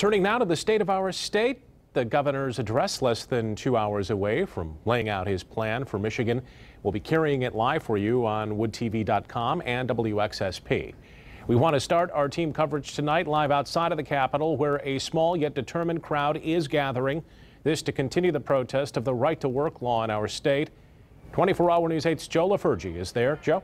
Turning now to the state of our state, the governor's address less than 2 hours away from laying out his plan for Michigan. We'll be carrying it live for you on woodtv.com and WXSP. We want to start our team coverage tonight live outside of the Capitol, where a small yet determined crowd is gathering. This to continue the protest of the right to work law in our state. 24-Hour News 8's Joe LaFurgey is there. Joe?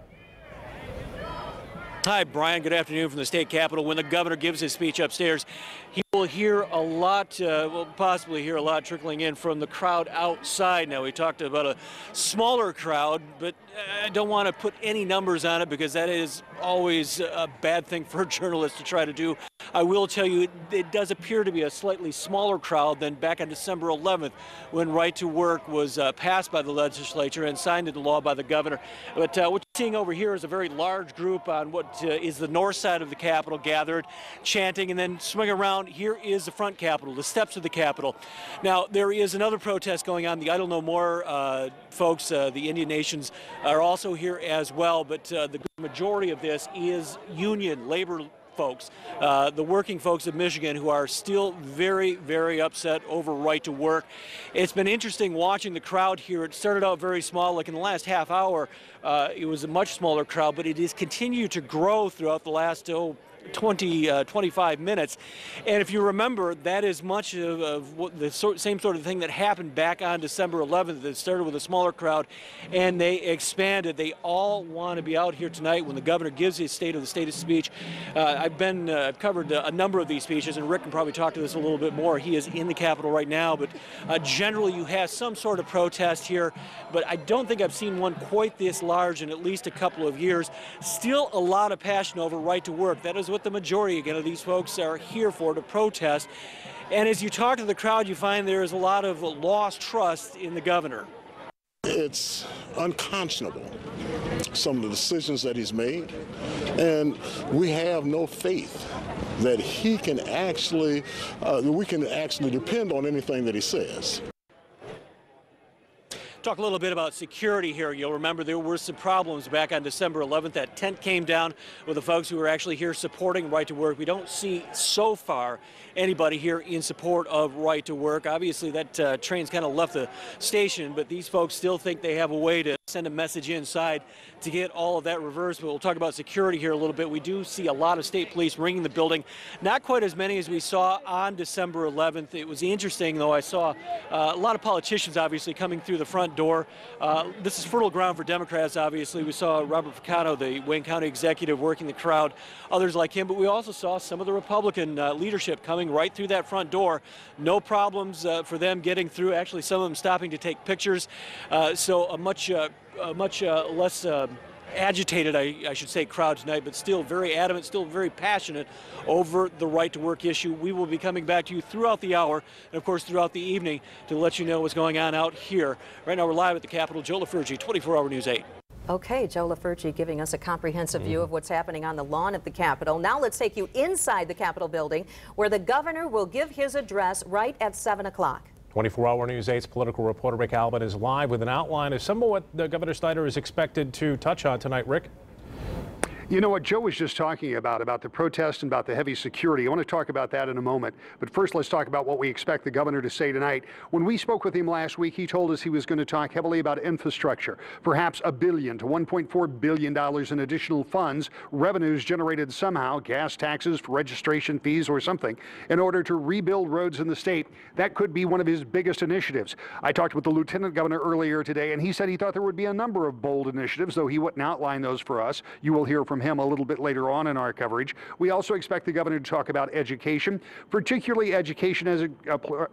Hi, Brian. Good afternoon from the state capitol. When the governor gives his speech upstairs, he will hear a lot, will possibly hear a lot trickling in from the crowd outside. Now, we talked about a smaller crowd, but I don't want to put any numbers on it because that is always a bad thing for a journalist to try to do. I will tell you, it does appear to be a slightly smaller crowd than back on December 11th when Right to Work was passed by the legislature and signed into law by the governor. But what you're seeing over here is a very large group on what is the north side of the Capitol gathered, chanting, and then swing around. Here is the front Capitol, the steps of the Capitol. Now, there is another protest going on. The Idle No More folks, the Indian Nations, are also here as well, but the majority of this is union, labor folks, the working folks of Michigan, who are still very, very upset over Right to Work. It's been interesting watching the crowd here. It started out very small, like in the last half hour, it was a much smaller crowd, but it has continued to grow throughout the last 25 minutes. And if you remember, that is much of what the same sort of thing that happened back on December 11th. That started with a smaller crowd and they expanded. They all want to be out here tonight when the governor gives his State of the State speech. I've covered a number of these speeches, and Rick can probably talk to this a little bit more. He is in the Capitol right now, but generally you have some sort of protest here, but I don't think I've seen one quite this large in at least a couple of years. Still a lot of passion over Right to Work. That is what the majority, again, of these folks are here for, to protest. And as you talk to the crowd, you find there is a lot of lost trust in the governor. It's unconscionable, some of the decisions that he's made, and we have no faith that he can actually, we can actually depend on anything that he says. Talk a little bit about security here. You'll remember there were some problems back on December 11th. That tent came down with the folks who were actually here supporting Right to Work. We don't see so far anybody here in support of Right to Work. Obviously, that train's kind of left the station, but these folks still think they have a way to send a message inside to get all of that reversed. But we'll talk about security here a little bit. We do see a lot of state police ringing the building. Not quite as many as we saw on December 11th. It was interesting, though. I saw a lot of politicians, obviously, coming through the front door. This is fertile ground for Democrats, obviously. We saw Robert Picano, the Wayne County executive, working the crowd, others like him, but we also saw some of the Republican leadership coming right through that front door. No problems for them getting through. Actually, some of them stopping to take pictures. So a much less agitated, I should say, crowd tonight, but still very adamant, still very passionate over the Right to Work issue. We will be coming back to you throughout the hour and, of course, throughout the evening to let you know what's going on out here. Right now, we're live at the Capitol. Joe LaFurgey, 24-Hour News 8. Okay, Joe LaFurgey giving us a comprehensive view of what's happening on the lawn of the Capitol. Now let's take you inside the Capitol building, where the governor will give his address right at 7 o'clock. 24-Hour News 8's political reporter Rick Albin is live with an outline of some of what Governor Snyder is expected to touch on tonight. Rick? You know what Joe was just talking about the protest and about the heavy security. I want to talk about that in a moment. But first, let's talk about what we expect the governor to say tonight. When we spoke with him last week, he told us he was going to talk heavily about infrastructure, perhaps $1 billion to $1.4 billion in additional funds, revenues generated somehow, gas taxes, registration fees or something, in order to rebuild roads in the state. That could be one of his biggest initiatives. I talked with the lieutenant governor earlier today, and he said he thought there would be a number of bold initiatives, though he wouldn't outline those for us. You will hear from him a little bit later on in our coverage. We also expect the governor to talk about education, particularly education as it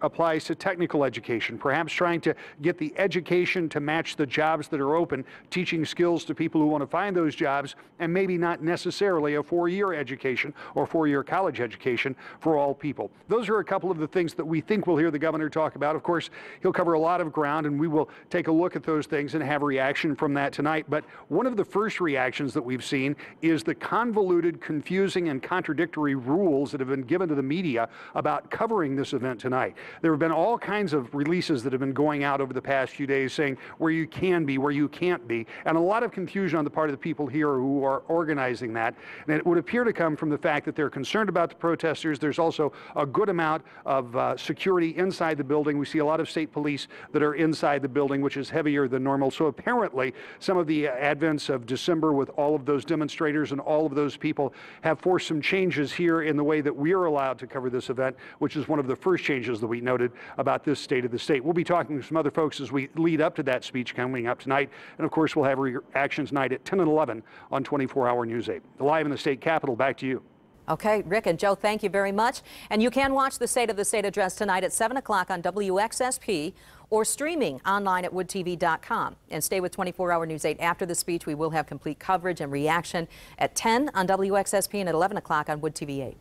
applies to technical education, perhaps trying to get the education to match the jobs that are open, teaching skills to people who want to find those jobs, and maybe not necessarily a four-year education or four-year college education for all people. Those are a couple of the things that we think we'll hear the governor talk about. Of course, he'll cover a lot of ground, and we will take a look at those things and have a reaction from that tonight. But one of the first reactions that we've seen is the convoluted, confusing, and contradictory rules that have been given to the media about covering this event tonight. There have been all kinds of releases that have been going out over the past few days saying where you can be, where you can't be, and a lot of confusion on the part of the people here who are organizing that. And it would appear to come from the fact that they're concerned about the protesters. There's also a good amount of security inside the building. We see a lot of state police that are inside the building, which is heavier than normal. So apparently some of the advents of December with all of those demonstrators and all of those people have forced some changes here in the way that we are allowed to cover this event, which is one of the first changes that we noted about this state of the state. We'll be talking to some other folks as we lead up to that speech coming up tonight. And of course, we'll have reactions tonight at 10 and 11 on 24-hour News 8. Live in the state capitol, back to you. Okay, Rick and Joe, thank you very much. And you can watch the State of the State address tonight at 7 o'clock on WXSP or streaming online at woodtv.com. And stay with 24-hour News 8 after the speech. We will have complete coverage and reaction at 10 on WXSP and at 11 o'clock on Wood TV 8.